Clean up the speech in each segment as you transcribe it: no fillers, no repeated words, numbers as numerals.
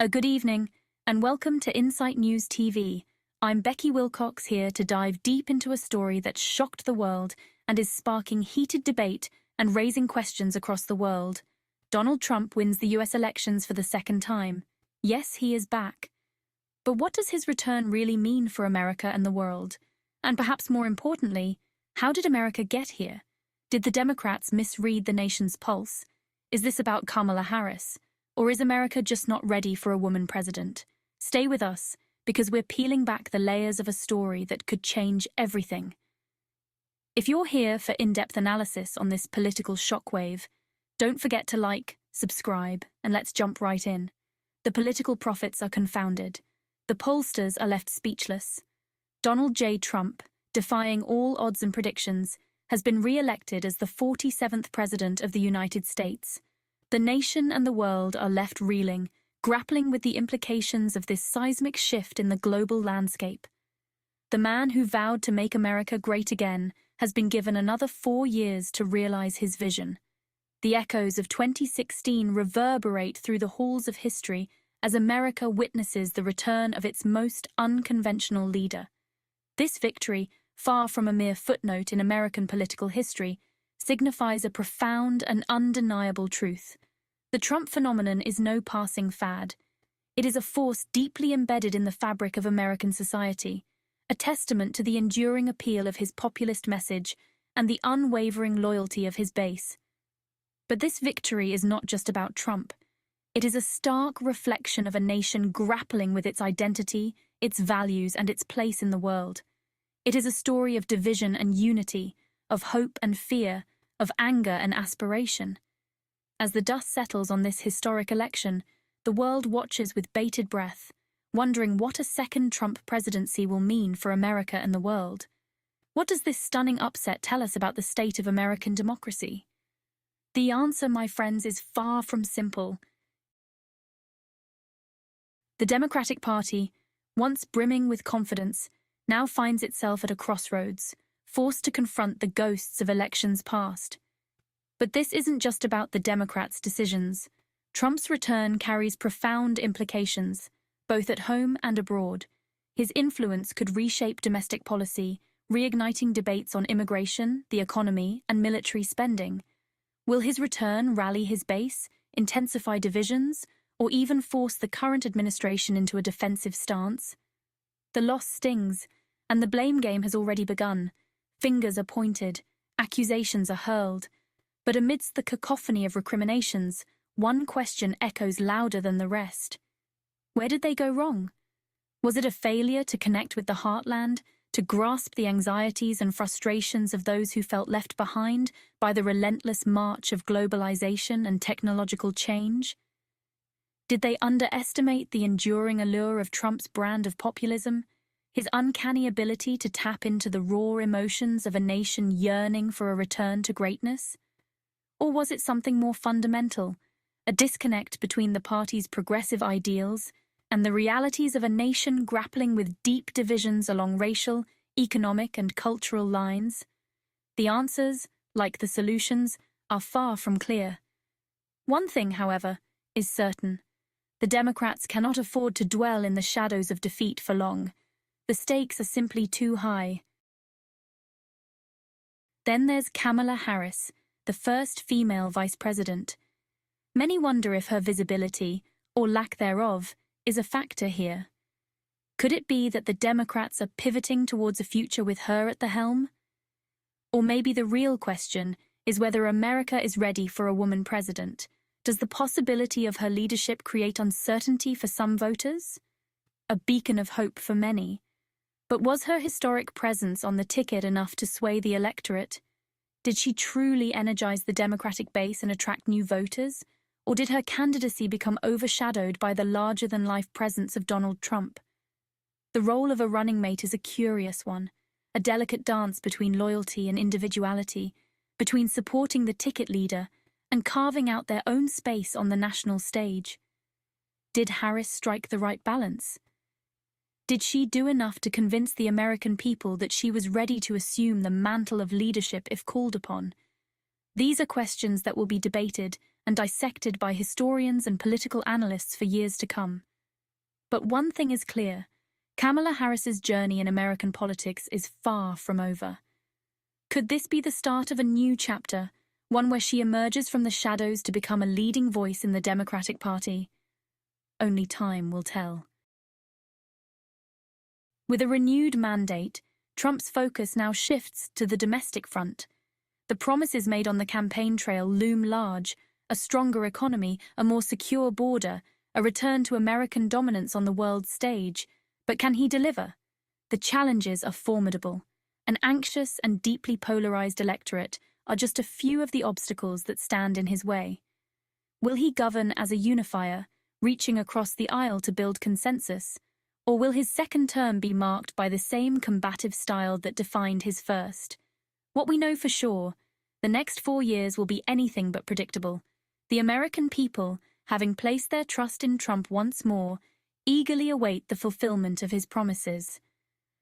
A good evening, and welcome to Insight News TV. I'm Becky Wilcox here to dive deep into a story that shocked the world and is sparking heated debate and raising questions across the world. Donald Trump wins the US elections for the second time. Yes, he is back. But what does his return really mean for America and the world? And perhaps more importantly, how did America get here? Did the Democrats misread the nation's pulse? Is this about Kamala Harris? Or is America just not ready for a woman president? Stay with us, because we're peeling back the layers of a story that could change everything. If you're here for in-depth analysis on this political shockwave, don't forget to like, subscribe, and let's jump right in. The political prophets are confounded. The pollsters are left speechless. Donald J. Trump, defying all odds and predictions, has been re-elected as the 47th President of the United States. The nation and the world are left reeling, grappling with the implications of this seismic shift in the global landscape. The man who vowed to make America great again has been given another 4 years to realize his vision. The echoes of 2016 reverberate through the halls of history as America witnesses the return of its most unconventional leader. This victory, far from a mere footnote in American political history, signifies a profound and undeniable truth. The Trump phenomenon is no passing fad. It is a force deeply embedded in the fabric of American society, a testament to the enduring appeal of his populist message and the unwavering loyalty of his base. But this victory is not just about Trump. It is a stark reflection of a nation grappling with its identity, its values, and its place in the world. It is a story of division and unity, of hope and fear, of anger and aspiration. As the dust settles on this historic election, the world watches with bated breath, wondering what a second Trump presidency will mean for America and the world. What does this stunning upset tell us about the state of American democracy? The answer, my friends, is far from simple. The Democratic Party, once brimming with confidence, now finds itself at a crossroads, forced to confront the ghosts of elections past. But this isn't just about the Democrats' decisions. Trump's return carries profound implications, both at home and abroad. His influence could reshape domestic policy, reigniting debates on immigration, the economy, and military spending. Will his return rally his base, intensify divisions, or even force the current administration into a defensive stance? The loss stings, and the blame game has already begun. Fingers are pointed, accusations are hurled. But amidst the cacophony of recriminations, one question echoes louder than the rest. Where did they go wrong? Was it a failure to connect with the heartland, to grasp the anxieties and frustrations of those who felt left behind by the relentless march of globalization and technological change? Did they underestimate the enduring allure of Trump's brand of populism, his uncanny ability to tap into the raw emotions of a nation yearning for a return to greatness? Or was it something more fundamental, a disconnect between the party's progressive ideals and the realities of a nation grappling with deep divisions along racial, economic, and cultural lines? The answers, like the solutions, are far from clear. One thing, however, is certain. The Democrats cannot afford to dwell in the shadows of defeat for long. The stakes are simply too high. Then there's Kamala Harris, the first female vice president. Many wonder if her visibility, or lack thereof, is a factor here. Could it be that the Democrats are pivoting towards a future with her at the helm? Or maybe the real question is whether America is ready for a woman president. Does the possibility of her leadership create uncertainty for some voters? A beacon of hope for many. But was her historic presence on the ticket enough to sway the electorate? Did she truly energize the Democratic base and attract new voters? Or did her candidacy become overshadowed by the larger-than-life presence of Donald Trump? The role of a running mate is a curious one, a delicate dance between loyalty and individuality, between supporting the ticket leader and carving out their own space on the national stage. Did Harris strike the right balance? Did she do enough to convince the American people that she was ready to assume the mantle of leadership if called upon? These are questions that will be debated and dissected by historians and political analysts for years to come. But one thing is clear: Kamala Harris's journey in American politics is far from over. Could this be the start of a new chapter, one where she emerges from the shadows to become a leading voice in the Democratic Party? Only time will tell. With a renewed mandate, Trump's focus now shifts to the domestic front. The promises made on the campaign trail loom large: a stronger economy, a more secure border, a return to American dominance on the world stage. But can he deliver? The challenges are formidable. An anxious and deeply polarized electorate are just a few of the obstacles that stand in his way. Will he govern as a unifier, reaching across the aisle to build consensus? Or will his second term be marked by the same combative style that defined his first? What we know for sure: the next 4 years will be anything but predictable. The American people, having placed their trust in Trump once more, eagerly await the fulfillment of his promises.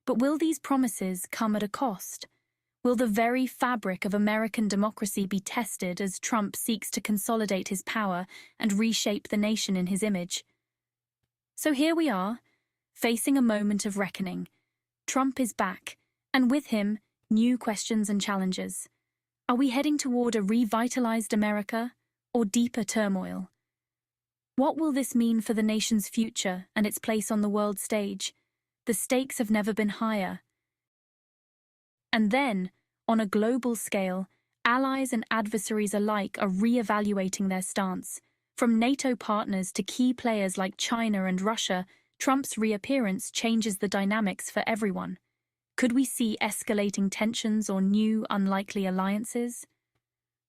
But will these promises come at a cost? Will the very fabric of American democracy be tested as Trump seeks to consolidate his power and reshape the nation in his image? So here we are, facing a moment of reckoning. Trump is back, and with him, new questions and challenges. Are we heading toward a revitalized America, or deeper turmoil? What will this mean for the nation's future and its place on the world stage? The stakes have never been higher. And then, on a global scale, allies and adversaries alike are re-evaluating their stance. From NATO partners to key players like China and Russia, Trump's reappearance changes the dynamics for everyone. Could we see escalating tensions or new, unlikely alliances?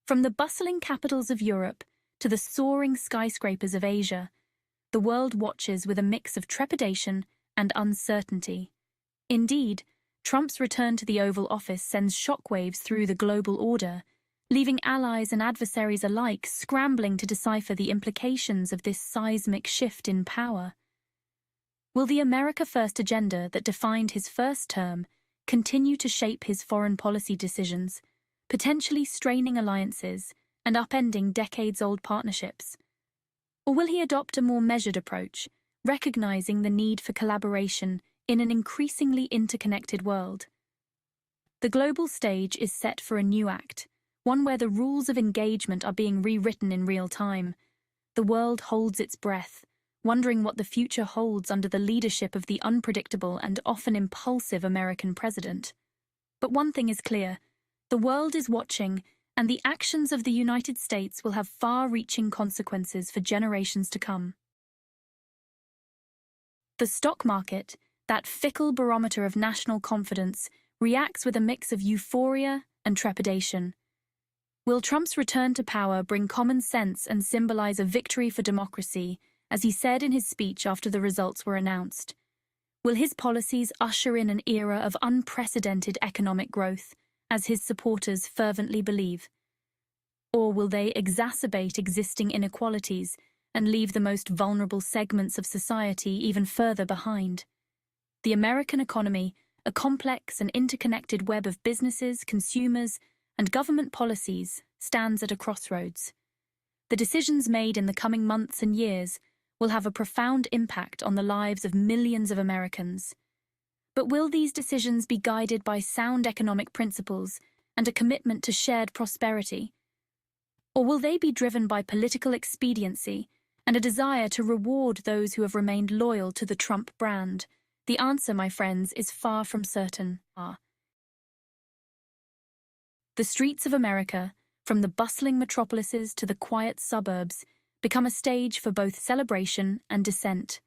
From the bustling capitals of Europe to the soaring skyscrapers of Asia, the world watches with a mix of trepidation and uncertainty. Indeed, Trump's return to the Oval Office sends shockwaves through the global order, leaving allies and adversaries alike scrambling to decipher the implications of this seismic shift in power. Will the America First agenda that defined his first term continue to shape his foreign policy decisions, potentially straining alliances and upending decades-old partnerships? Or will he adopt a more measured approach, recognizing the need for collaboration in an increasingly interconnected world? The global stage is set for a new act, one where the rules of engagement are being rewritten in real time. The world holds its breath, wondering what the future holds under the leadership of the unpredictable and often impulsive American president. But one thing is clear: the world is watching, and the actions of the United States will have far-reaching consequences for generations to come. The stock market, that fickle barometer of national confidence, reacts with a mix of euphoria and trepidation. Will Trump's return to power bring common sense and symbolize a victory for democracy, as he said in his speech after the results were announced? Will his policies usher in an era of unprecedented economic growth, as his supporters fervently believe? Or will they exacerbate existing inequalities and leave the most vulnerable segments of society even further behind? The American economy, a complex and interconnected web of businesses, consumers, and government policies, stands at a crossroads. The decisions made in the coming months and years will have a profound impact on the lives of millions of Americans. But will these decisions be guided by sound economic principles and a commitment to shared prosperity? Or will they be driven by political expediency and a desire to reward those who have remained loyal to the Trump brand? The answer, my friends, is far from certain. The streets of America, from the bustling metropolises to the quiet suburbs, become a stage for both celebration and dissent.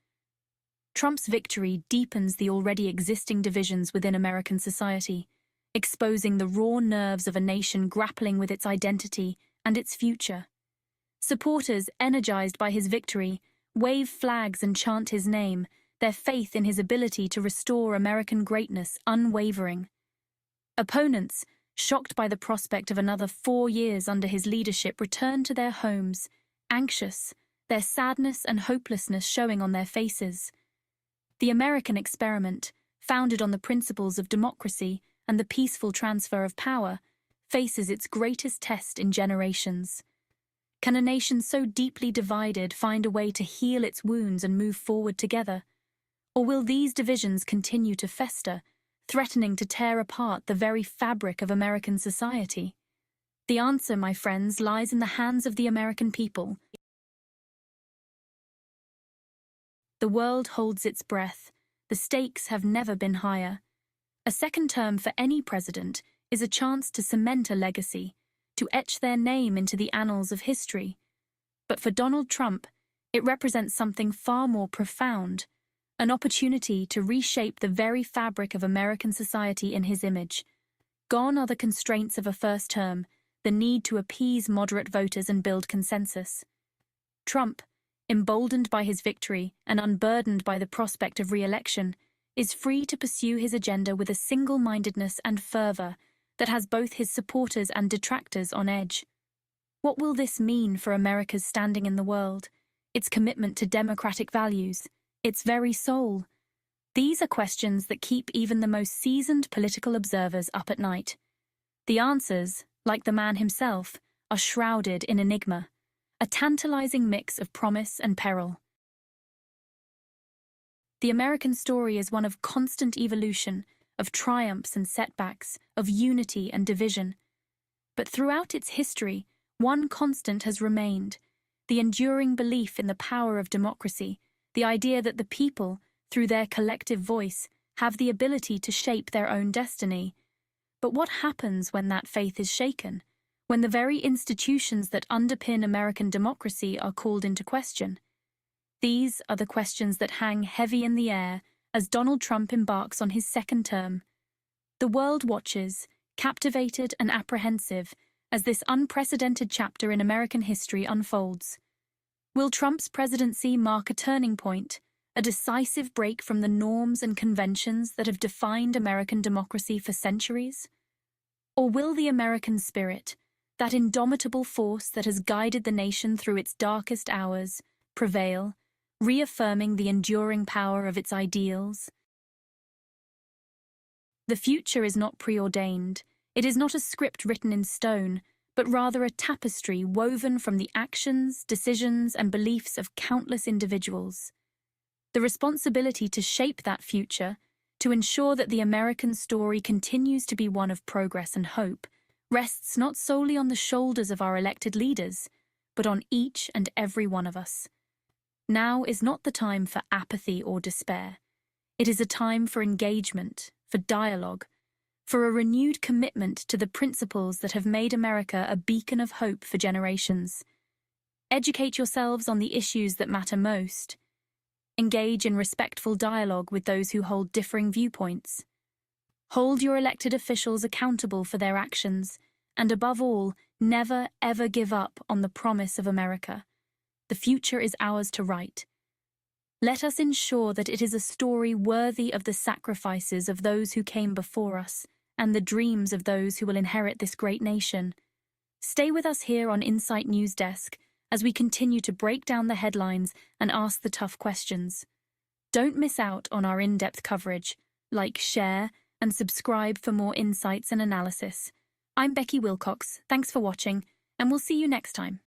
Trump's victory deepens the already existing divisions within American society, exposing the raw nerves of a nation grappling with its identity and its future. Supporters, energized by his victory, wave flags and chant his name, their faith in his ability to restore American greatness unwavering. Opponents, shocked by the prospect of another 4 years under his leadership, return to their homes, anxious, their sadness and hopelessness showing on their faces. The American experiment, founded on the principles of democracy and the peaceful transfer of power, faces its greatest test in generations. Can a nation so deeply divided find a way to heal its wounds and move forward together? Or will these divisions continue to fester, threatening to tear apart the very fabric of American society? The answer, my friends, lies in the hands of the American people. The world holds its breath. The stakes have never been higher. A second term for any president is a chance to cement a legacy, to etch their name into the annals of history. But for Donald Trump, it represents something far more profound, an opportunity to reshape the very fabric of American society in his image. Gone are the constraints of a first term, the need to appease moderate voters and build consensus. Trump, emboldened by his victory and unburdened by the prospect of re-election, is free to pursue his agenda with a single-mindedness and fervor that has both his supporters and detractors on edge. What will this mean for America's standing in the world, its commitment to democratic values, its very soul? These are questions that keep even the most seasoned political observers up at night. The answers, like the man himself, are shrouded in enigma, a tantalizing mix of promise and peril. The American story is one of constant evolution, of triumphs and setbacks, of unity and division. But throughout its history, one constant has remained: the enduring belief in the power of democracy, the idea that the people, through their collective voice, have the ability to shape their own destiny. But what happens when that faith is shaken? When the very institutions that underpin American democracy are called into question? These are the questions that hang heavy in the air as Donald Trump embarks on his second term. The world watches, captivated and apprehensive, as this unprecedented chapter in American history unfolds. Will Trump's presidency mark a turning point, a decisive break from the norms and conventions that have defined American democracy for centuries? Or will the American spirit, that indomitable force that has guided the nation through its darkest hours, prevail, reaffirming the enduring power of its ideals? The future is not preordained. It is not a script written in stone, but rather a tapestry woven from the actions, decisions, and beliefs of countless individuals. The responsibility to shape that future, to ensure that the American story continues to be one of progress and hope, rests not solely on the shoulders of our elected leaders, but on each and every one of us. Now is not the time for apathy or despair. It is a time for engagement, for dialogue, for a renewed commitment to the principles that have made America a beacon of hope for generations. Educate yourselves on the issues that matter most. Engage in respectful dialogue with those who hold differing viewpoints. Hold your elected officials accountable for their actions, and above all, never ever give up on the promise of America. The future is ours to write. Let us ensure that it is a story worthy of the sacrifices of those who came before us and the dreams of those who will inherit this great nation. Stay with us here on Insight News Desk as we continue to break down the headlines and ask the tough questions. Don't miss out on our in-depth coverage. Like, share, and subscribe for more insights and analysis. I'm Becky Wilcox. Thanks for watching, and we'll see you next time.